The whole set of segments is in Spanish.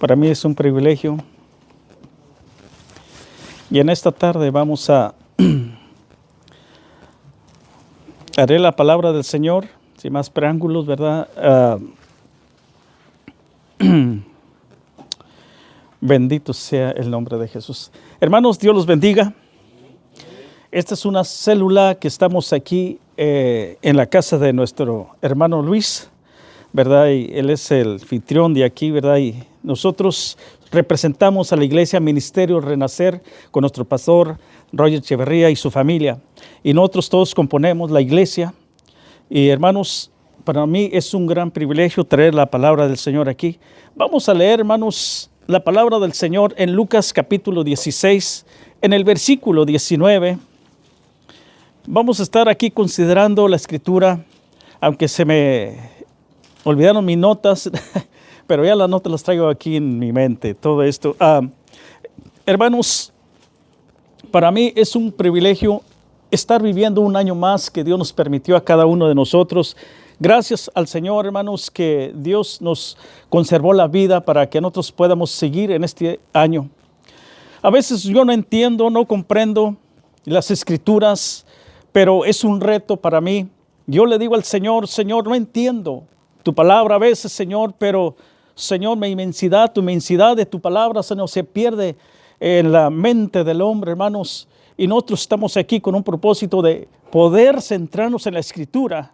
Para mí es un privilegio. Y en esta tarde vamos a haré la palabra del Señor, sin más preámbulos, ¿verdad? Bendito sea el nombre de Jesús. Hermanos, Dios los bendiga. Esta es una célula que estamos aquí en la casa de nuestro hermano Luis, ¿verdad? Y él es el anfitrión de aquí, ¿verdad? Y nosotros representamos a la iglesia Ministerio Renacer con nuestro pastor Roger Echeverría y su familia. Y nosotros todos componemos la iglesia. Y hermanos, para mí es un gran privilegio traer la palabra del Señor aquí. Vamos a leer, hermanos, la palabra del Señor en Lucas capítulo 16, en el versículo 19. Vamos a estar aquí considerando la escritura, aunque se me olvidaron mis notas, pero ya las notas las traigo aquí en mi mente, todo esto. Hermanos, para mí es un privilegio estar viviendo un año más que Dios nos permitió a cada uno de nosotros. Gracias al Señor, hermanos, que Dios nos conservó la vida para que nosotros podamos seguir en este año. A veces yo no entiendo, no comprendo las escrituras, pero es un reto para mí. Yo le digo al Señor, Señor, no entiendo tu palabra a veces, Señor, pero Señor, tu inmensidad de tu palabra, Señor, se pierde en la mente del hombre, hermanos. Y nosotros estamos aquí con un propósito de poder centrarnos en la escritura.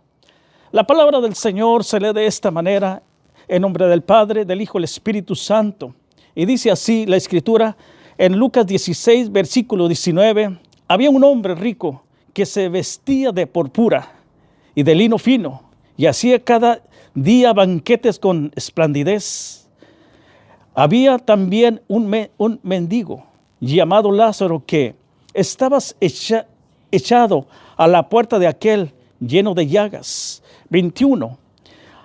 La palabra del Señor se lee de esta manera, en nombre del Padre, del Hijo y del Espíritu Santo. Y dice así la escritura en Lucas 16, versículo 19. Había un hombre rico que se vestía de púrpura y de lino fino y hacía cada día banquetes con esplendidez. Había también un mendigo llamado Lázaro que estaba echado a la puerta de aquel lleno de llagas. 21.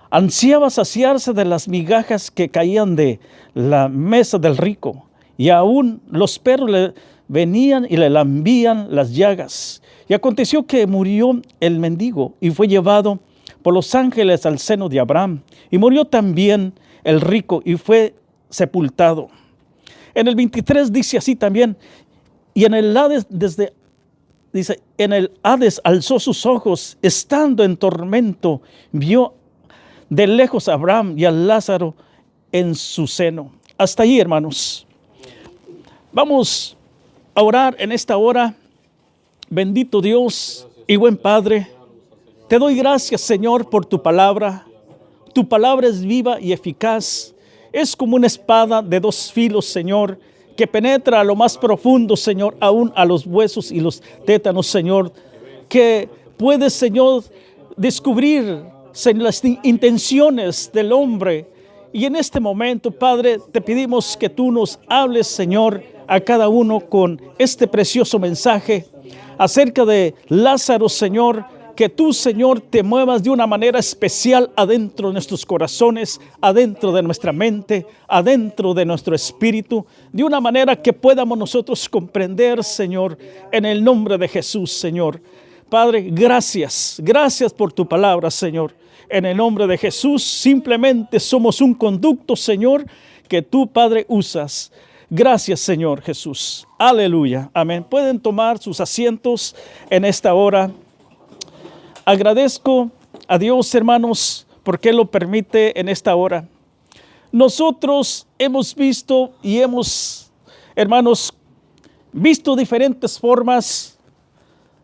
Ansiaba saciarse de las migajas que caían de la mesa del rico, y aún los perros le venían y le lambían las llagas. Y aconteció que murió el mendigo y fue llevado por los ángeles al seno de Abraham. Y murió también el rico y fue sepultado. En el 23 dice así también, y en el Hades en el Hades alzó sus ojos, estando en tormento, vio de lejos a Abraham y a Lázaro en su seno. Hasta allí, hermanos. Vamos a orar en esta hora. Bendito Dios y buen Padre, te doy gracias, Señor, por tu palabra. Tu palabra es viva y eficaz. Es como una espada de dos filos, Señor, que penetra a lo más profundo, Señor, aún a los huesos y los tétanos, Señor, que puedes, Señor, descubrir las intenciones del hombre. Y en este momento, Padre, te pedimos que tú nos hables, Señor, a cada uno con este precioso mensaje acerca de Lázaro, Señor, que tú, Señor, te muevas de una manera especial adentro de nuestros corazones, adentro de nuestra mente, adentro de nuestro espíritu, de una manera que podamos nosotros comprender, Señor, en el nombre de Jesús, Señor. Padre, gracias por tu palabra, Señor. En el nombre de Jesús, simplemente somos un conducto, Señor, que tú, Padre, usas. Gracias, Señor Jesús. Aleluya. Amén. Pueden tomar sus asientos en esta hora. Agradezco a Dios, hermanos, porque Él lo permite en esta hora. Nosotros hemos visto y hermanos, visto diferentes formas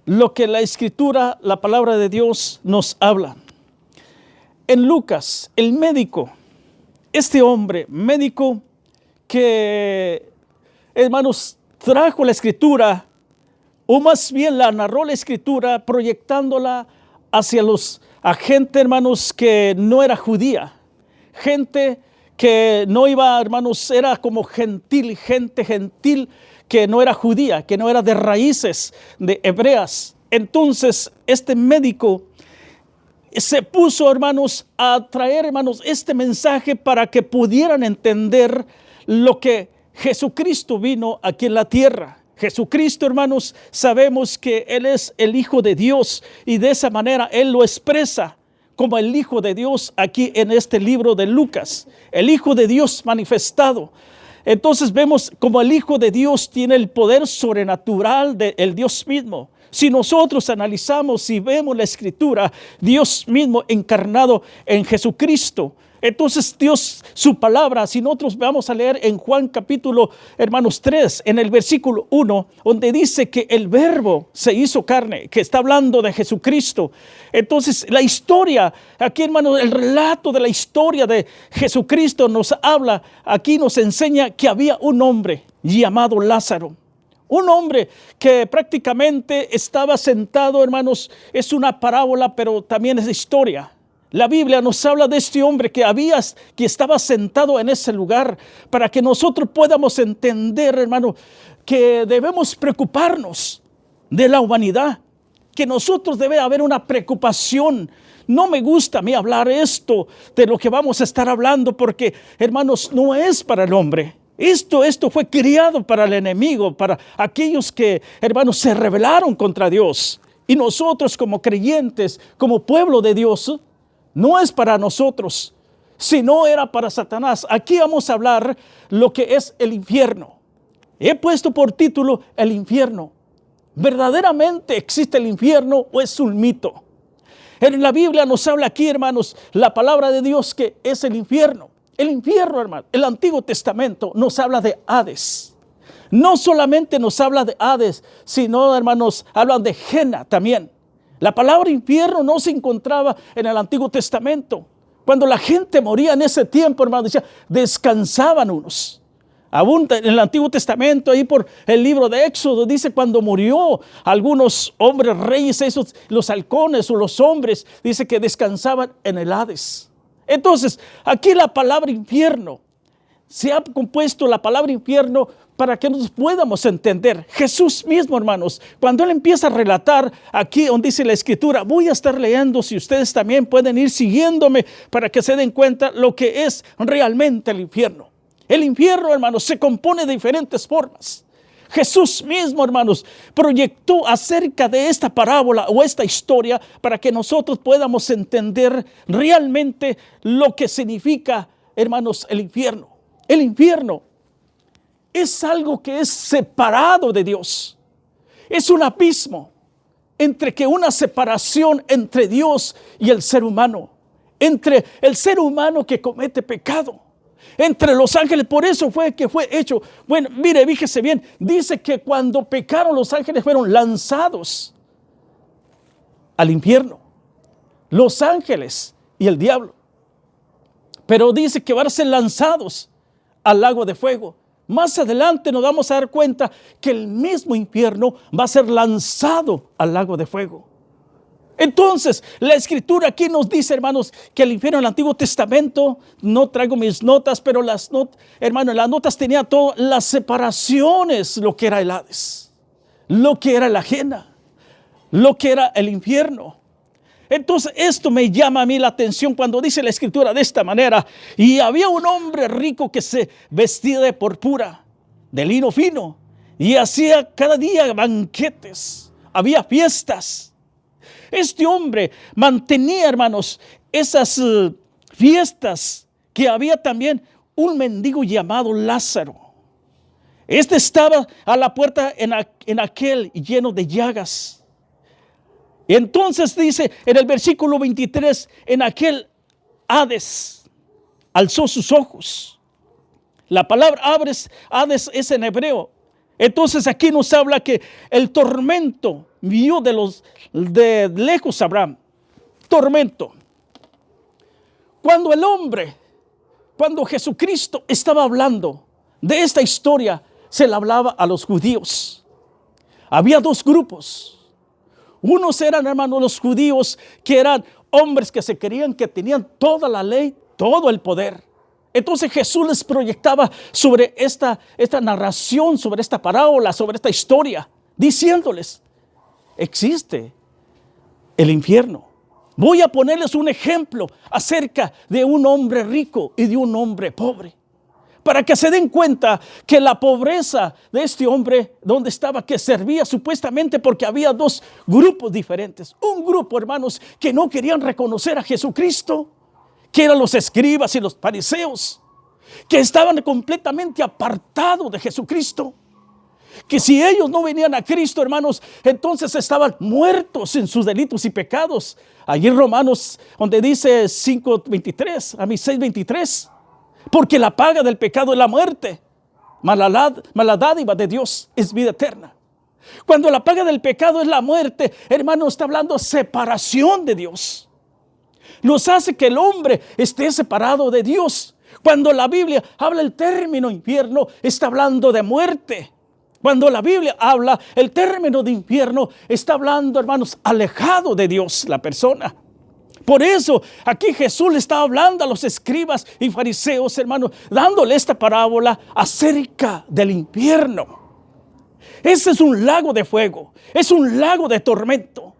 lo que la Escritura, la palabra de Dios nos habla. En Lucas, el médico, este hombre médico que, hermanos, trajo la Escritura, o más bien la narró la Escritura proyectándola hacia a gente, hermanos, que no era judía, gente que no iba, hermanos, era como gentil, gente gentil que no era judía, que no era de raíces de hebreas. Entonces, este médico se puso, hermanos, a traer, hermanos, este mensaje para que pudieran entender lo que Jesucristo vino aquí en la tierra. Jesucristo, hermanos, sabemos que Él es el Hijo de Dios y de esa manera Él lo expresa como el Hijo de Dios aquí en este libro de Lucas, el Hijo de Dios manifestado. Entonces vemos como el Hijo de Dios tiene el poder sobrenatural del Dios mismo. Si nosotros analizamos y vemos la Escritura, Dios mismo encarnado en Jesucristo. Entonces Dios, su palabra, si nosotros vamos a leer en Juan capítulo, hermanos, 3, en el versículo 1, donde dice que el verbo se hizo carne, que está hablando de Jesucristo. Entonces la historia, aquí hermanos, el relato de la historia de Jesucristo nos habla, aquí nos enseña que había un hombre llamado Lázaro. Un hombre que prácticamente estaba sentado, hermanos, es una parábola, pero también es historia. La Biblia nos habla de este hombre que estaba sentado en ese lugar para que nosotros podamos entender, hermano, que debemos preocuparnos de la humanidad, que nosotros debe haber una preocupación. No me gusta a mí hablar esto de lo que vamos a estar hablando porque, hermanos, no es para el hombre. Esto fue criado para el enemigo, para aquellos que, hermanos, se rebelaron contra Dios. Y nosotros como creyentes, como pueblo de Dios, no es para nosotros, sino era para Satanás. Aquí vamos a hablar lo que es el infierno. He puesto por título el infierno. ¿Verdaderamente existe el infierno o es un mito? En la Biblia nos habla aquí, hermanos, la palabra de Dios que es el infierno. El infierno, hermano, el Antiguo Testamento nos habla de Hades. No solamente nos habla de Hades, sino, hermanos, hablan de Gena también. La palabra infierno no se encontraba en el Antiguo Testamento. Cuando la gente moría en ese tiempo, hermano, decía, descansaban unos. Aún en el Antiguo Testamento, ahí por el libro de Éxodo, dice cuando murió algunos hombres reyes, esos, los halcones o los hombres, dice que descansaban en el Hades. Entonces, aquí la palabra infierno, se ha compuesto la palabra infierno para que nos podamos entender. Jesús mismo, hermanos, cuando Él empieza a relatar aquí donde dice la Escritura, voy a estar leyendo, si ustedes también pueden ir siguiéndome para que se den cuenta lo que es realmente el infierno. El infierno, hermanos, se compone de diferentes formas. Jesús mismo, hermanos, proyectó acerca de esta parábola o esta historia para que nosotros podamos entender realmente lo que significa, hermanos, el infierno. El infierno es algo que es separado de Dios. Es un abismo entre que una separación entre Dios y el ser humano. Entre el ser humano que comete pecado. Entre los ángeles, por eso fue que fue hecho. Bueno, mire, fíjese bien, dice que cuando pecaron los ángeles fueron lanzados al infierno. Los ángeles y el diablo. Pero dice que van a ser lanzados al lago de fuego. Más adelante nos vamos a dar cuenta que el mismo infierno va a ser lanzado al lago de fuego. Entonces, la Escritura aquí nos dice, hermanos, que el infierno en el Antiguo Testamento, no traigo mis notas, pero hermanos, las notas tenían todas las separaciones, lo que era el Hades, lo que era la Gena, lo que era el infierno. Entonces, esto me llama a mí la atención cuando dice la Escritura de esta manera. Y había un hombre rico que se vestía de púrpura, de lino fino, y hacía cada día banquetes, había fiestas. Este hombre mantenía, hermanos, esas fiestas que había también un mendigo llamado Lázaro. Este estaba a la puerta en aquel lleno de llagas. Y entonces dice en el versículo 23, en aquel Hades alzó sus ojos. La palabra Hades es en hebreo. Entonces aquí nos habla que el tormento vio de lejos Abraham. Tormento. Cuando Jesucristo estaba hablando de esta historia, se le hablaba a los judíos. Había dos grupos. Unos eran, hermanos, los judíos que eran hombres que se creían que tenían toda la ley, todo el poder. Entonces Jesús les proyectaba sobre esta narración, sobre esta parábola, sobre esta historia, diciéndoles, existe el infierno. Voy a ponerles un ejemplo acerca de un hombre rico y de un hombre pobre, para que se den cuenta que la pobreza de este hombre, donde estaba, que servía supuestamente porque había dos grupos diferentes. Un grupo, hermanos, que no querían reconocer a Jesucristo, que eran los escribas y los fariseos, que estaban completamente apartados de Jesucristo. Que si ellos no venían a Cristo, hermanos, entonces estaban muertos en sus delitos y pecados. Allí en Romanos, donde dice 6:23, porque la paga del pecado es la muerte, mas la dádiva de Dios es vida eterna. Cuando la paga del pecado es la muerte, hermano, está hablando separación de Dios. Nos hace que el hombre esté separado de Dios. Cuando la Biblia habla el término infierno, está hablando de muerte. Cuando la Biblia habla el término de infierno, está hablando, hermanos, alejado de Dios la persona. Por eso aquí Jesús le estaba hablando a los escribas y fariseos, hermanos, dándole esta parábola acerca del infierno. Ese es un lago de fuego, es un lago de tormento,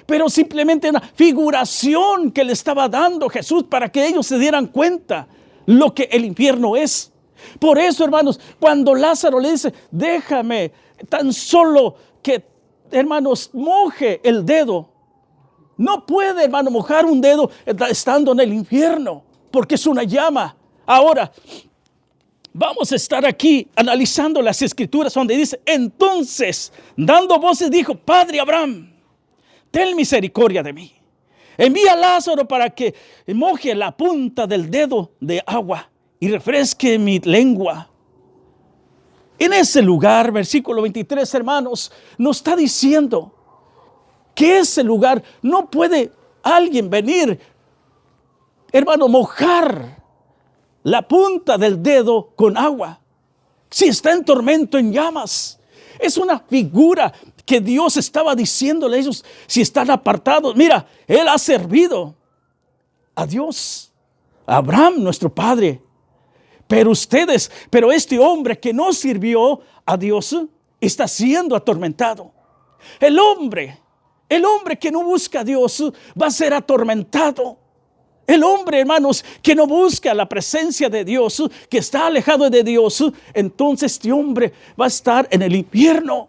pero simplemente una figuración que le estaba dando Jesús para que ellos se dieran cuenta lo que el infierno es. Por eso, hermanos, cuando Lázaro le dice, déjame tan solo que, hermanos, moje el dedo. No puede, hermano, mojar un dedo estando en el infierno, porque es una llama. Ahora, vamos a estar aquí analizando las escrituras donde dice, entonces, dando voces, dijo, Padre Abraham, ten misericordia de mí. Envía a Lázaro para que moje la punta del dedo de agua y refresque mi lengua. En ese lugar, versículo 23, hermanos, nos está diciendo que ese lugar no puede alguien venir, hermano, mojar la punta del dedo con agua. Si está en tormento, en llamas. Es una figura que Dios estaba diciéndole a ellos, si están apartados. Mira, Él ha servido a Dios, a Abraham, nuestro padre. Pero este hombre que no sirvió a Dios está siendo atormentado. El hombre que no busca a Dios va a ser atormentado. El hombre, hermanos, que no busca la presencia de Dios, que está alejado de Dios, entonces este hombre va a estar en el infierno.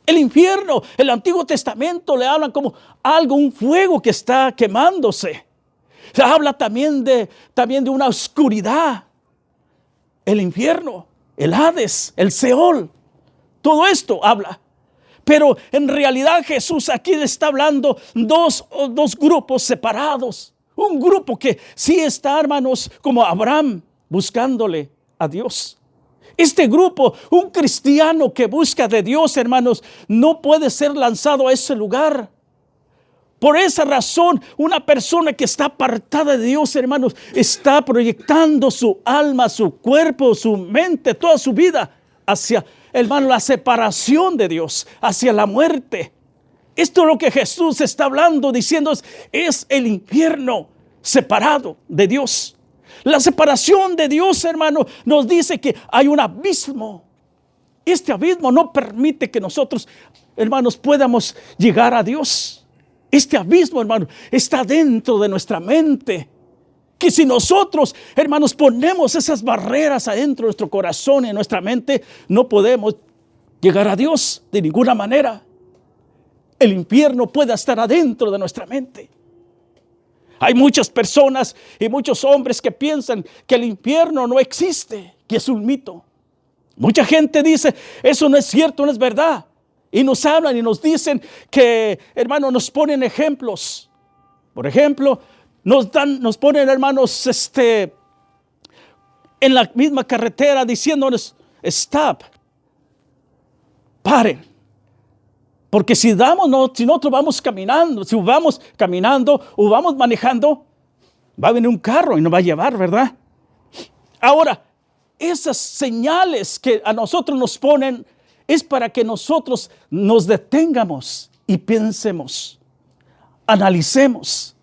El infierno, el Antiguo Testamento le hablan como algo, un fuego que está quemándose. Se habla también de una oscuridad. El infierno, el Hades, el Seol, todo esto habla. Pero en realidad Jesús aquí le está hablando dos grupos separados. Un grupo que sí está, hermanos, como Abraham, buscándole a Dios. Este grupo, un cristiano que busca de Dios, hermanos, no puede ser lanzado a ese lugar. Por esa razón, una persona que está apartada de Dios, hermanos, está proyectando su alma, su cuerpo, su mente, toda su vida hacia, hermano, la separación de Dios, hacia la muerte. Esto es lo que Jesús está hablando, diciendo, es el infierno separado de Dios. La separación de Dios, hermano, nos dice que hay un abismo. Este abismo no permite que nosotros, hermanos, podamos llegar a Dios. Este abismo, hermano, está dentro de nuestra mente. Que si nosotros, hermanos, ponemos esas barreras adentro de nuestro corazón y en nuestra mente, no podemos llegar a Dios de ninguna manera. El infierno puede estar adentro de nuestra mente. Hay muchas personas y muchos hombres que piensan que el infierno no existe, que es un mito. Mucha gente dice, eso no es cierto, no es verdad. Y nos hablan y nos dicen que, hermanos, nos ponen ejemplos. Por ejemplo, nos ponen, hermanos, en la misma carretera diciéndonos, stop, paren. Porque si nosotros vamos caminando, si vamos caminando o vamos manejando, va a venir un carro y nos va a llevar, ¿verdad? Ahora, esas señales que a nosotros nos ponen es para que nosotros nos detengamos y pensemos, analicemos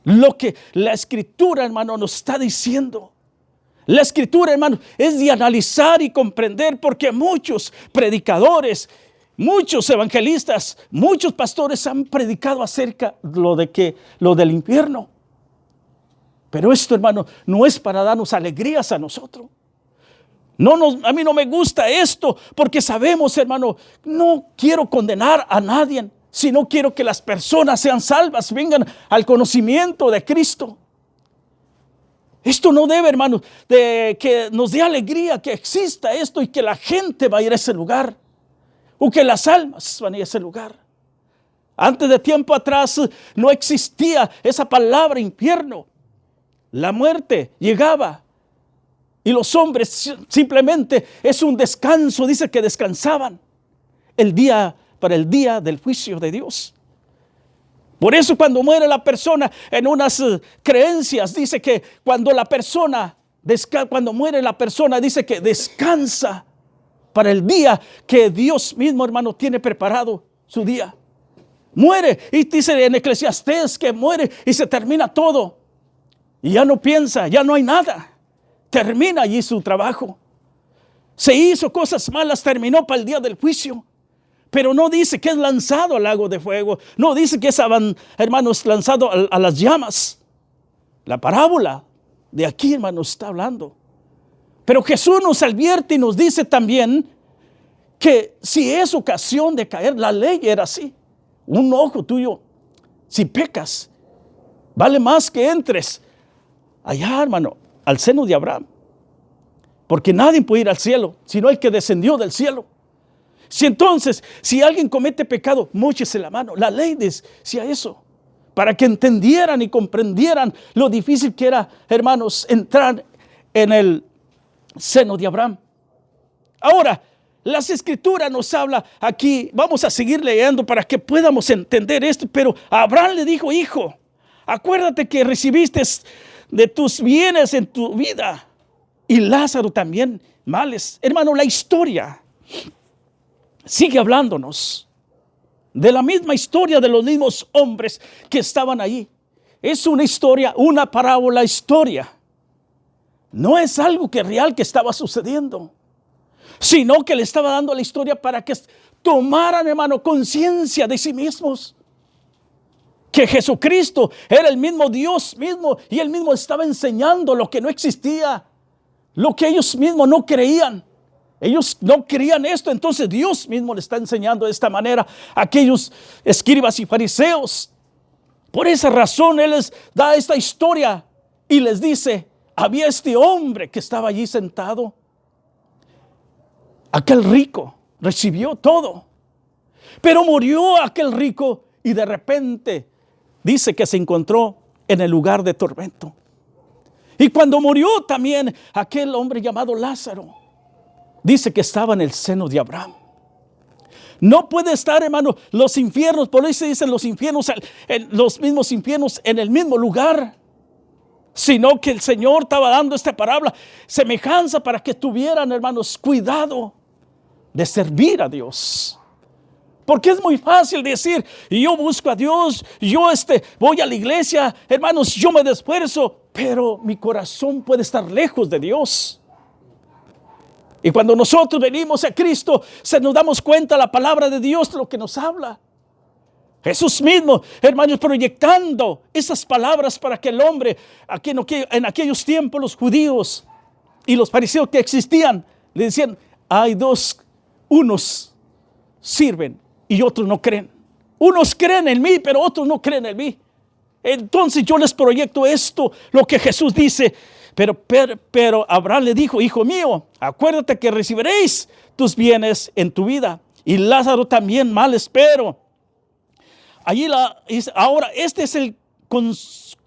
lo que la Escritura, hermano, nos está diciendo. La Escritura, hermano, es de analizar y comprender, porque muchos predicadores, muchos evangelistas, muchos pastores han predicado acerca de lo del infierno. Pero esto, hermano, no es para darnos alegrías a nosotros. A mí no me gusta esto, porque sabemos, hermano, no quiero condenar a nadie, sino quiero que las personas sean salvas, vengan al conocimiento de Cristo. Esto no debe, hermano, de que nos dé alegría que exista esto y que la gente va a ir a ese lugar, o que las almas van a ir a ese lugar. Antes de tiempo atrás no existía esa palabra infierno. La muerte llegaba y los hombres simplemente es un descanso. Dice que descansaban para el día del juicio de Dios. Por eso cuando muere la persona en unas creencias, dice que cuando muere la persona, dice que descansa para el día que Dios mismo, hermano, tiene preparado su día. Muere, y dice en Eclesiastés que muere y se termina todo. Y ya no piensa, ya no hay nada. Termina allí su trabajo. Se hizo cosas malas, terminó para el día del juicio. Pero no dice que es lanzado al lago de fuego. No dice que es, hermanos, lanzado a las llamas. La parábola de aquí, hermanos, está hablando. Pero Jesús nos advierte y nos dice también que si es ocasión de caer, la ley era así. Un ojo tuyo, si pecas, vale más que entres allá, hermano, al seno de Abraham. Porque nadie puede ir al cielo, sino el que descendió del cielo. Si alguien comete pecado, móchese la mano. La ley decía eso, para que entendieran y comprendieran lo difícil que era, hermanos, entrar en el seno de Abraham. Ahora, las Escrituras nos habla aquí, vamos a seguir leyendo para que podamos entender esto, pero Abraham le dijo: hijo, acuérdate que recibiste de tus bienes en tu vida, y Lázaro también males. Hermano, la historia sigue hablándonos de la misma historia de los mismos hombres que estaban allí. Es una historia, una parábola historia. No es algo real que estaba sucediendo, sino que le estaba dando la historia para que tomaran, hermano, conciencia de sí mismos. Que Jesucristo era el mismo Dios mismo, y Él mismo estaba enseñando lo que no existía, lo que ellos mismos no creían. Ellos no querían esto, entonces Dios mismo le está enseñando de esta manera a aquellos escribas y fariseos. Por esa razón Él les da esta historia y les dice: había este hombre que estaba allí sentado. Aquel rico recibió todo, pero murió aquel rico y de repente dice que se encontró en el lugar de tormento. Y cuando murió también aquel hombre llamado Lázaro, dice que estaba en el seno de Abraham. No puede estar, hermano, los infiernos, por eso dicen los infiernos, los mismos infiernos en el mismo lugar, sino que el Señor estaba dando esta parábola, semejanza, para que tuvieran, hermanos, cuidado de servir a Dios. Porque es muy fácil decir: yo busco a Dios, yo voy a la iglesia, hermanos, yo me esfuerzo, pero mi corazón puede estar lejos de Dios. Y cuando nosotros venimos a Cristo, se nos damos cuenta la palabra de Dios, lo que nos habla. Jesús mismo, hermanos, proyectando esas palabras para que el hombre, en aquellos tiempos los judíos y los fariseos que existían, le decían: hay dos, unos sirven y otros no creen. Unos creen en mí, pero otros no creen en mí. Entonces yo les proyecto esto, lo que Jesús dice. Pero Abraham le dijo: hijo mío, acuérdate que recibiréis tus bienes en tu vida, y Lázaro también males, pero allí ahora este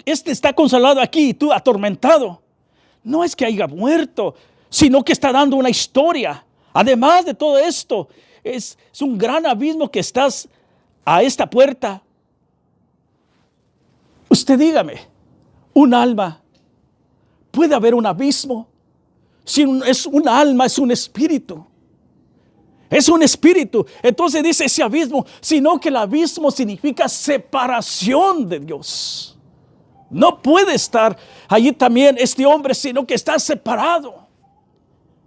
está consolado aquí y tú atormentado. No es que haya muerto, sino que está dando una historia. Además de todo esto, es un gran abismo que estás a esta puerta. Usted dígame, un alma, ¿puede haber un abismo? Si es un alma, es un espíritu. Es un espíritu. Entonces dice ese abismo, sino que el abismo significa separación de Dios. No puede estar allí también este hombre, sino que está separado.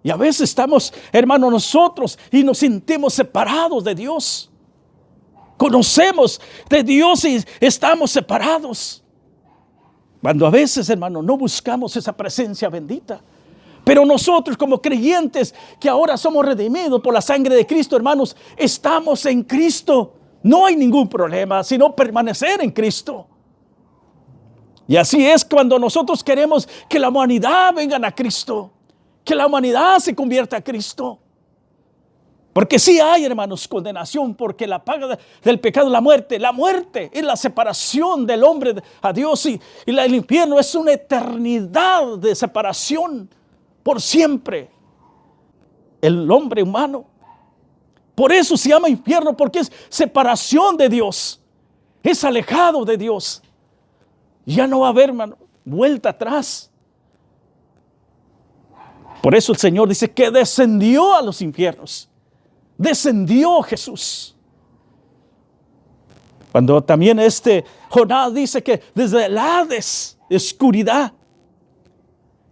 Y a veces estamos, hermanos, nosotros y nos sentimos separados de Dios. Conocemos de Dios y estamos separados. Cuando a veces, hermano, no buscamos esa presencia bendita. Pero nosotros como creyentes que ahora somos redimidos por la sangre de Cristo, hermanos, estamos en Cristo. No hay ningún problema, sino permanecer en Cristo. Y así es cuando nosotros queremos que la humanidad venga a Cristo, que la humanidad se convierta a Cristo. Porque sí hay, hermanos, condenación, porque la paga del pecado es la muerte. La muerte es la separación del hombre a Dios y el infierno es una eternidad de separación por siempre. El hombre humano. Por eso se llama infierno, porque es separación de Dios. Es alejado de Dios. Ya no va a haber, hermano, vuelta atrás. Por eso el Señor dice que descendió a los infiernos. Descendió Jesús. Cuando también Jonás dice que desde el Hades, oscuridad,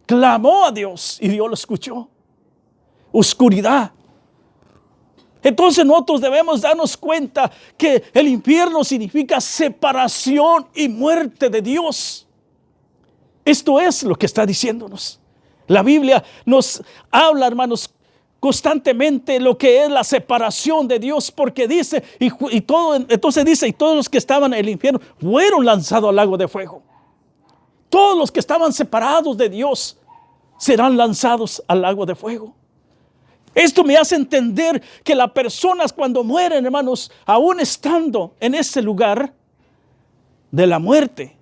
clamó a Dios y Dios lo escuchó. Oscuridad. Entonces nosotros debemos darnos cuenta que el infierno significa separación y muerte de Dios. Esto es lo que está diciéndonos. La Biblia nos habla, hermanos, constantemente lo que es la separación de Dios, porque dice, entonces dice, y todos los que estaban en el infierno fueron lanzados al lago de fuego. Todos los que estaban separados de Dios serán lanzados al lago de fuego. Esto me hace entender que las personas cuando mueren, hermanos, aún estando en ese lugar de la muerte,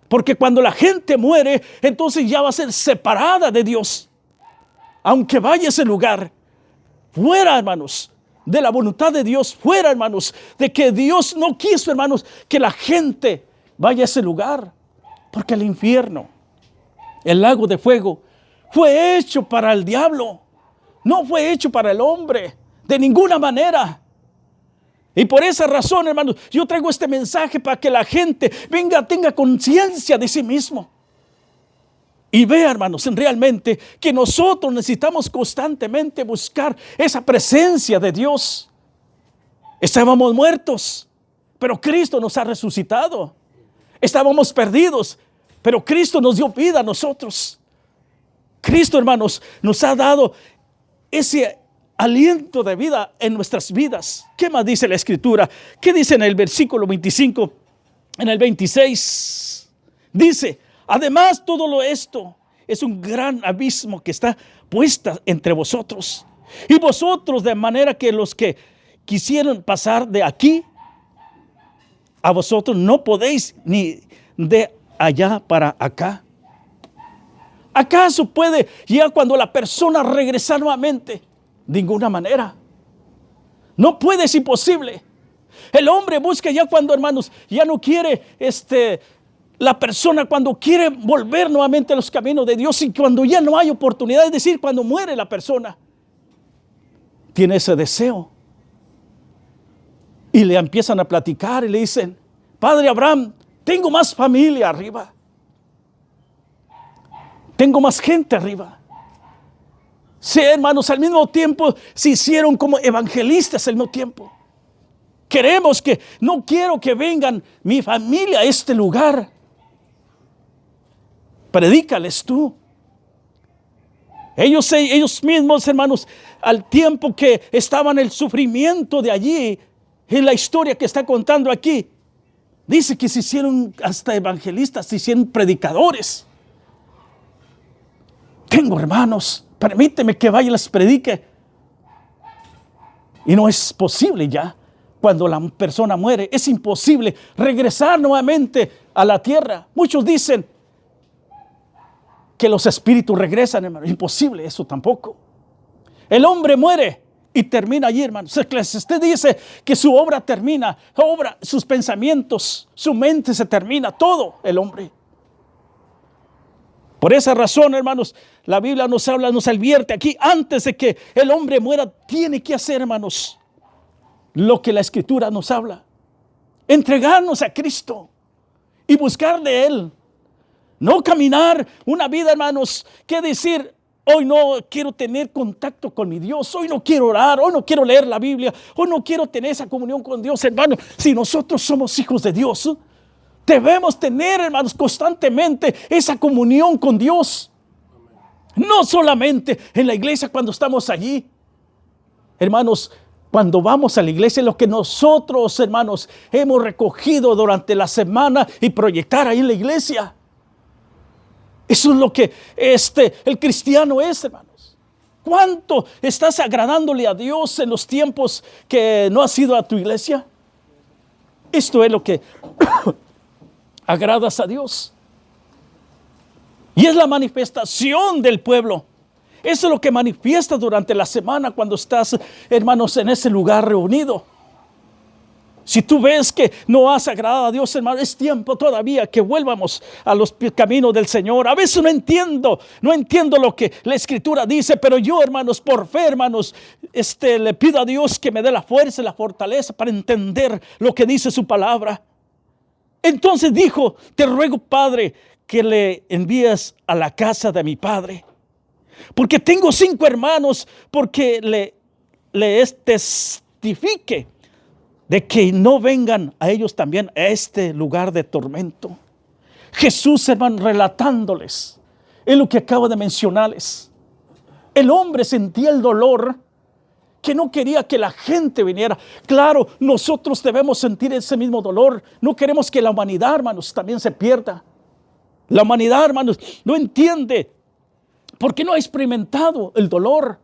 porque cuando la gente muere, entonces ya va a ser separada de Dios. Aunque vaya a ese lugar, fuera, hermanos, de la voluntad de Dios, fuera, hermanos, de que Dios no quiso, hermanos, que la gente vaya a ese lugar, porque el infierno, el lago de fuego, fue hecho para el diablo, no fue hecho para el hombre, de ninguna manera. Y por esa razón, hermanos, yo traigo este mensaje para que la gente tenga conciencia de sí mismo. Y vea, hermanos, realmente que nosotros necesitamos constantemente buscar esa presencia de Dios. Estábamos muertos, pero Cristo nos ha resucitado. Estábamos perdidos, pero Cristo nos dio vida a nosotros. Cristo, hermanos, nos ha dado ese aliento de vida en nuestras vidas. ¿Qué más dice la Escritura? ¿Qué dice en el versículo 25? En el 26 dice: además, todo esto es un gran abismo que está puesta entre vosotros y vosotros, de manera que los que quisieran pasar de aquí a vosotros no podéis, ni de allá para acá. ¿Acaso puede ya cuando la persona regresa nuevamente? De ninguna manera. No puede, es imposible. El hombre busca ya cuando, hermanos, ya no quiere la persona cuando quiere volver nuevamente a los caminos de Dios, y cuando ya no hay oportunidad, es decir, cuando muere la persona, tiene ese deseo. Y le empiezan a platicar y le dicen: Padre Abraham, tengo más familia arriba. Tengo más gente arriba. Sí, hermanos, al mismo tiempo se hicieron como evangelistas al mismo tiempo. Queremos que, no quiero que vengan mi familia a este lugar. Predícales tú. Ellos mismos, hermanos, al tiempo que estaban en el sufrimiento de allí, en la historia que está contando aquí, dice que se hicieron hasta evangelistas, se hicieron predicadores. Tengo hermanos, permíteme que vaya y les predique. Y no es posible ya, cuando la persona muere, es imposible regresar nuevamente a la tierra. Muchos dicen que los espíritus regresan, hermano. Imposible eso tampoco. El hombre muere y termina allí, hermano. Usted dice que su obra termina, sus pensamientos, su mente se termina, todo el hombre. Por esa razón, hermanos, la Biblia nos habla, nos advierte aquí, antes de que el hombre muera, tiene que hacer, hermanos, lo que la Escritura nos habla: entregarnos a Cristo y buscar de Él. No caminar una vida, hermanos, que decir: hoy no quiero tener contacto con mi Dios, hoy no quiero orar, hoy no quiero leer la Biblia, hoy no quiero tener esa comunión con Dios. Hermano, si nosotros somos hijos de Dios, debemos tener, hermanos, constantemente esa comunión con Dios. No solamente en la iglesia cuando estamos allí. Hermanos, cuando vamos a la iglesia, lo que nosotros, hermanos, hemos recogido durante la semana y proyectar ahí en la iglesia. Eso es lo que el cristiano es, hermanos. ¿Cuánto estás agradándole a Dios en los tiempos que no has ido a tu iglesia? Esto es lo que agradas a Dios. Y es la manifestación del pueblo. Eso es lo que manifiesta durante la semana cuando estás, hermanos, en ese lugar reunido. Si tú ves que no has agradado a Dios, hermano, es tiempo todavía que vuelvamos a los caminos del Señor. A veces no entiendo lo que la Escritura dice, pero yo, hermanos, por fe, hermanos, le pido a Dios que me dé la fuerza y la fortaleza para entender lo que dice su palabra. Entonces dijo: te ruego, Padre, que le envíes a la casa de mi padre, porque tengo 5 hermanos, porque le testifique de que no vengan a ellos también a este lugar de tormento. Jesús, hermano, relatándoles es lo que acabo de mencionarles. El hombre sentía el dolor que no quería que la gente viniera. Claro, nosotros debemos sentir ese mismo dolor. No queremos que la humanidad, hermanos, también se pierda. La humanidad, hermanos, no entiende porque no ha experimentado el dolor.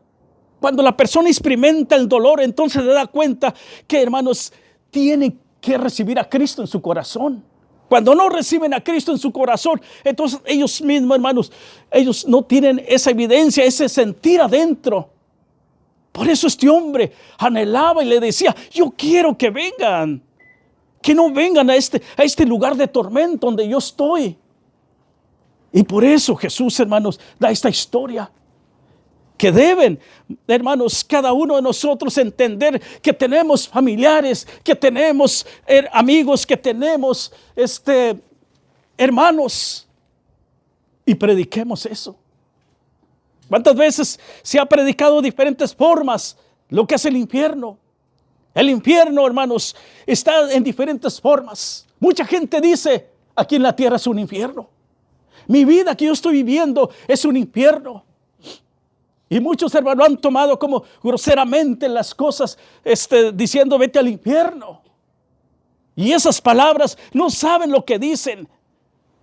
Cuando la persona experimenta el dolor, entonces se da cuenta que, hermanos, tiene que recibir a Cristo en su corazón. Cuando no reciben a Cristo en su corazón, entonces ellos mismos, hermanos, ellos no tienen esa evidencia, ese sentir adentro. Por eso este hombre anhelaba y le decía: yo quiero que vengan, que no vengan a este lugar de tormento donde yo estoy. Y por eso Jesús, hermanos, da esta historia. Que deben, hermanos, cada uno de nosotros entender que tenemos familiares, que tenemos amigos, que tenemos hermanos, y prediquemos eso. ¿Cuántas veces se ha predicado de diferentes formas lo que es el infierno? El infierno, hermanos, está en diferentes formas. Mucha gente dice: aquí en la tierra es un infierno. Mi vida que yo estoy viviendo es un infierno. Y muchos, hermanos, han tomado como groseramente las cosas, diciendo: vete al infierno. Y esas palabras no saben lo que dicen,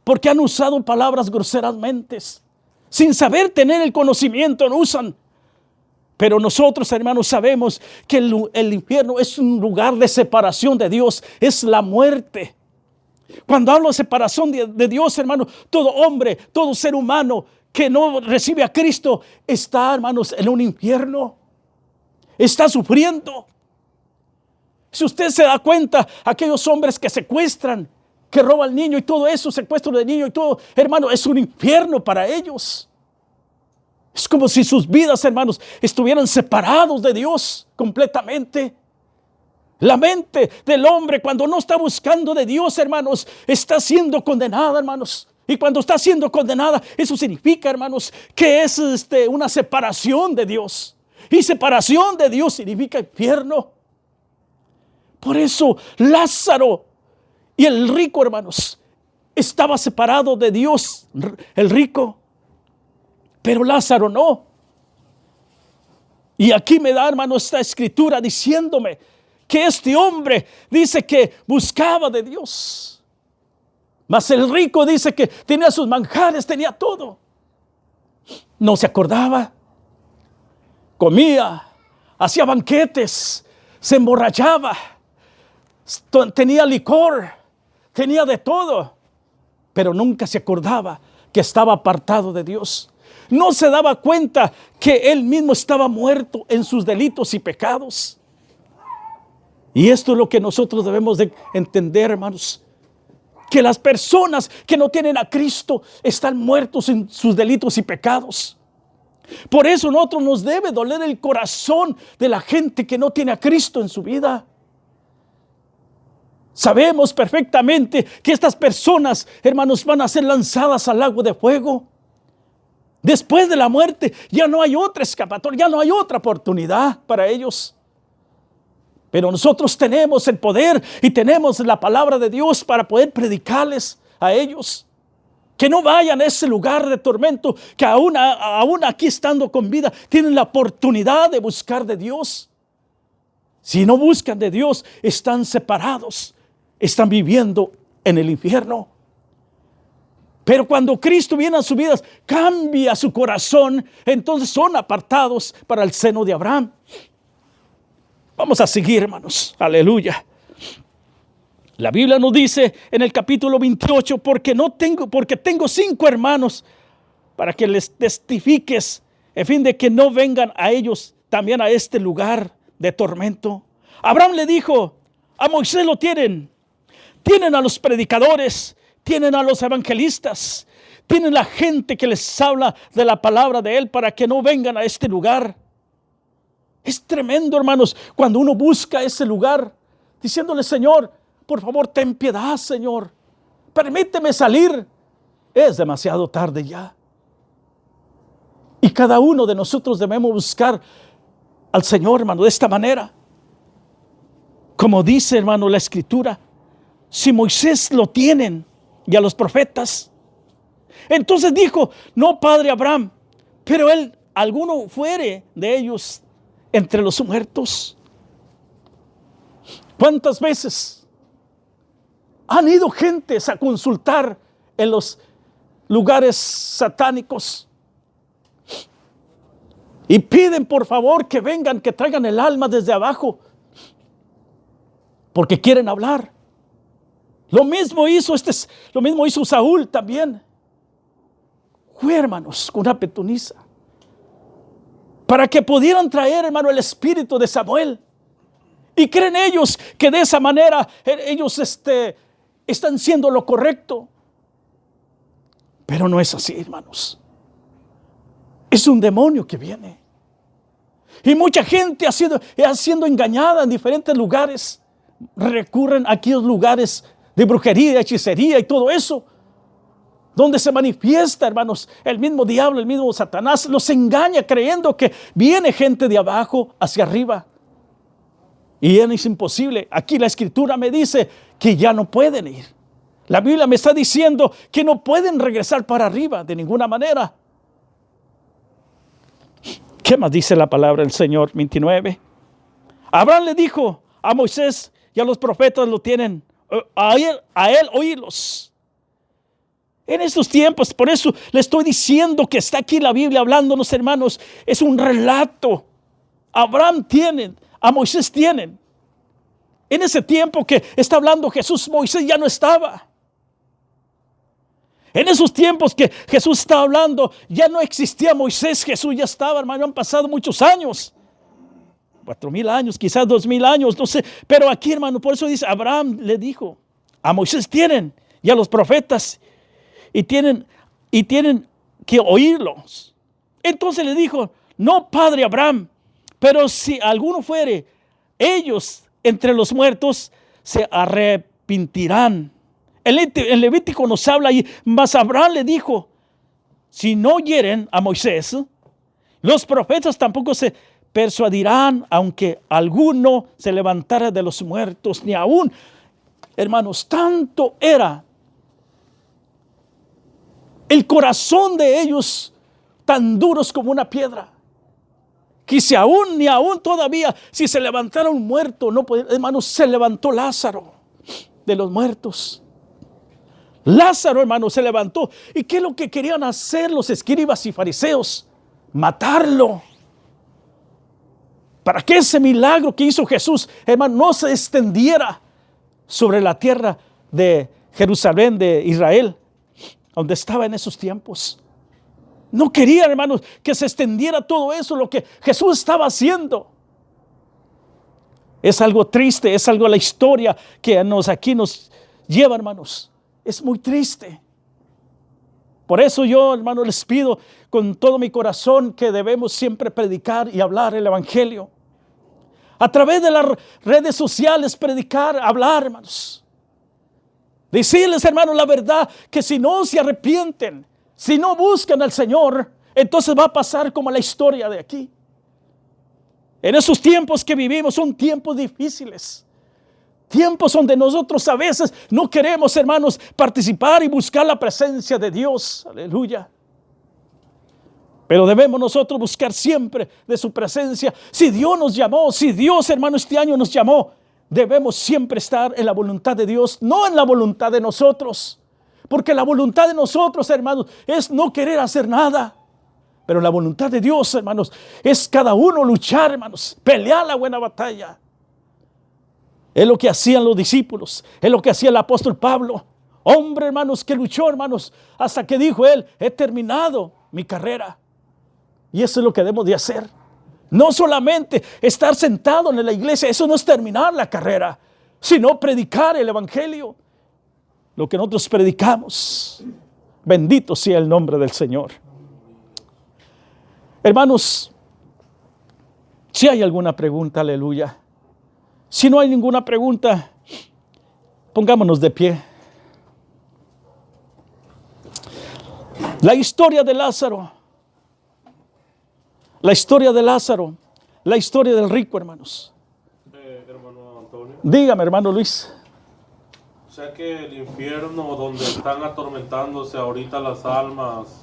porque han usado palabras groseramente. Sin saber tener el conocimiento, no usan. Pero nosotros, hermanos, sabemos que el infierno es un lugar de separación de Dios, es la muerte. Cuando hablo de separación de Dios, hermano, todo hombre, todo ser humano que no recibe a Cristo está, hermanos, en un infierno. Está sufriendo. Si usted se da cuenta, aquellos hombres que secuestran, que roban al niño y todo eso, secuestro de niño y todo, hermano, es un infierno para ellos. Es como si sus vidas, hermanos, estuvieran separados de Dios completamente. La mente del hombre, cuando no está buscando de Dios, hermanos, está siendo condenada, hermanos. Y cuando está siendo condenada, eso significa, hermanos, que es una separación de Dios. Y separación de Dios significa infierno. Por eso Lázaro y el rico, hermanos, estaba separado de Dios, el rico. Pero Lázaro no. Y aquí me da, hermano, esta escritura diciéndome que este hombre dice que buscaba de Dios. Mas el rico dice que tenía sus manjares, tenía todo. No se acordaba. Comía, hacía banquetes, se emborrachaba, tenía licor, tenía de todo. Pero nunca se acordaba que estaba apartado de Dios. No se daba cuenta que él mismo estaba muerto en sus delitos y pecados. Y esto es lo que nosotros debemos de entender, hermanos. Que las personas que no tienen a Cristo están muertos en sus delitos y pecados. Por eso a nosotros nos debe doler el corazón de la gente que no tiene a Cristo en su vida. Sabemos perfectamente que estas personas, hermanos, van a ser lanzadas al lago de fuego. Después de la muerte ya no hay otra escapatoria, ya no hay otra oportunidad para ellos. Pero nosotros tenemos el poder y tenemos la palabra de Dios para poder predicarles a ellos. Que no vayan a ese lugar de tormento, que aún aquí estando con vida, tienen la oportunidad de buscar de Dios. Si no buscan de Dios, están separados, están viviendo en el infierno. Pero cuando Cristo viene a sus vidas, cambia su corazón, entonces son apartados para el seno de Abraham. Vamos a seguir, hermanos. Aleluya. La Biblia nos dice en el capítulo 28, porque tengo 5 hermanos para que les testifiques, en fin de que no vengan a ellos también a este lugar de tormento. Abraham le dijo, a Moisés lo tienen a los predicadores, tienen a los evangelistas, tienen la gente que les habla de la palabra de él para que no vengan a este lugar. Es tremendo, hermanos, cuando uno busca ese lugar, diciéndole, Señor, por favor, ten piedad, Señor, permíteme salir. Es demasiado tarde ya. Y cada uno de nosotros debemos buscar al Señor, hermano, de esta manera. Como dice, hermano, la Escritura, si Moisés lo tienen y a los profetas, entonces dijo, no, padre Abraham, pero alguno fuere de ellos entre los muertos. ¿Cuántas veces han ido gentes a consultar en los lugares satánicos y piden por favor que vengan, que traigan el alma desde abajo, porque quieren hablar? Lo mismo hizo Saúl también. Fue, hermanos, con una pitonisa, para que pudieran traer, hermano, el espíritu de Samuel. Y creen ellos que de esa manera ellos están siendo lo correcto. Pero no es así, hermanos. Es un demonio que viene. Y mucha gente ha sido engañada en diferentes lugares. Recurren a aquellos lugares de brujería, hechicería y todo eso, donde se manifiesta, hermanos, el mismo diablo, el mismo Satanás los engaña creyendo que viene gente de abajo hacia arriba. Y es imposible. Aquí la Escritura me dice que ya no pueden ir. La Biblia me está diciendo que no pueden regresar para arriba de ninguna manera. ¿Qué más dice la palabra del Señor? 29. Abraham le dijo a Moisés y a los profetas lo tienen, a él oírlos. En estos tiempos, por eso le estoy diciendo que está aquí la Biblia hablándonos, hermanos, es un relato. Abraham tiene, a Moisés tienen. En ese tiempo que está hablando Jesús, Moisés ya no estaba. En esos tiempos que Jesús estaba hablando, ya no existía Moisés, Jesús ya estaba, hermano, han pasado muchos años. 4,000 años, quizás 2,000 años, no sé. Pero aquí, hermano, por eso dice, Abraham le dijo, a Moisés tienen, y a los profetas, y tienen que oírlos. Entonces le dijo, no, padre Abraham, pero si alguno fuere, ellos entre los muertos se arrepentirán. El Levítico nos habla ahí, mas Abraham le dijo, si no oyeren a Moisés, los profetas tampoco se persuadirán, aunque alguno se levantara de los muertos, ni aún, hermanos, tanto era el corazón de ellos tan duros como una piedra, que si aún, ni aún todavía, si se levantara un muerto, no podía, hermanos, se levantó Lázaro de los muertos. Lázaro, hermano, se levantó. ¿Y qué es lo que querían hacer los escribas y fariseos? Matarlo. Para que ese milagro que hizo Jesús, hermano, no se extendiera sobre la tierra de Jerusalén, de Israel, donde estaba en esos tiempos. No querían, hermanos, que se extendiera todo eso, lo que Jesús estaba haciendo. Es algo triste, es algo la historia que aquí nos lleva, hermanos. Es muy triste. Por eso yo, hermano, les pido con todo mi corazón que debemos siempre predicar y hablar el evangelio. A través de las redes sociales, predicar, hablar, hermanos. Decirles, hermanos, la verdad, que si no se arrepienten, si no buscan al Señor, entonces va a pasar como la historia de aquí. En esos tiempos que vivimos son tiempos difíciles. Tiempos donde nosotros a veces no queremos, hermanos, participar y buscar la presencia de Dios. Aleluya. Pero debemos nosotros buscar siempre de su presencia. Si Dios nos llamó, si Dios, hermano, este año nos llamó, debemos siempre estar en la voluntad de Dios, no en la voluntad de nosotros. Porque la voluntad de nosotros, hermanos, es no querer hacer nada. Pero la voluntad de Dios, hermanos, es cada uno luchar, hermanos, pelear la buena batalla. Es lo que hacían los discípulos, es lo que hacía el apóstol Pablo. Hombre, hermanos, que luchó, hermanos, hasta que dijo él, he terminado mi carrera. Y eso es lo que debemos de hacer. No solamente estar sentado en la iglesia, eso no es terminar la carrera, sino predicar el evangelio. Lo que nosotros predicamos. Bendito sea el nombre del Señor. Hermanos, si hay alguna pregunta, aleluya. Si no hay ninguna pregunta, pongámonos de pie. La historia de Lázaro. La historia de Lázaro. La historia del rico, hermanos. Hermano Antonio. Dígame, hermano Luis. O sea que el infierno donde están atormentándose ahorita las almas,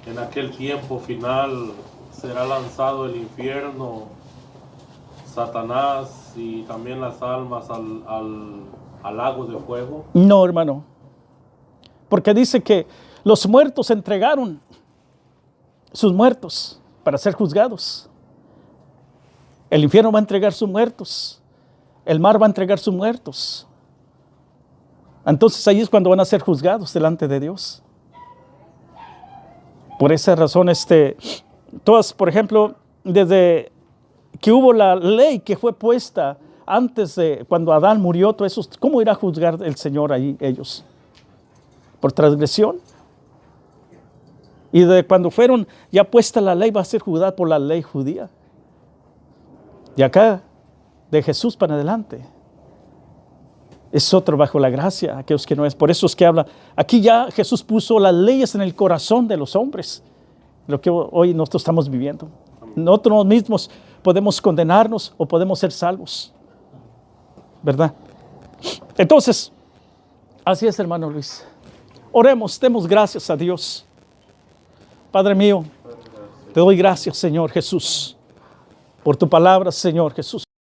en aquel tiempo final será lanzado el infierno, Satanás y también las almas al lago de fuego. No, hermano. Porque dice que los muertos entregaron sus muertos para ser juzgados. El infierno va a entregar sus muertos. El mar va a entregar sus muertos. Entonces ahí es cuando van a ser juzgados delante de Dios. Por esa razón, todas, por ejemplo, desde que hubo la ley que fue puesta antes de cuando Adán murió, todo eso, ¿cómo irá a juzgar el Señor ahí ellos? ¿Por transgresión? Y de cuando fueron ya puesta la ley, va a ser juzgada por la ley judía. Y acá, de Jesús para adelante, es otro bajo la gracia, aquellos que no es. Por eso es que habla, aquí ya Jesús puso las leyes en el corazón de los hombres, lo que hoy nosotros estamos viviendo. Nosotros mismos podemos condenarnos o podemos ser salvos, ¿verdad? Entonces, así es, hermano Luis. Oremos, demos gracias a Dios. Padre mío, te doy gracias, Señor Jesús, por tu palabra, Señor Jesús.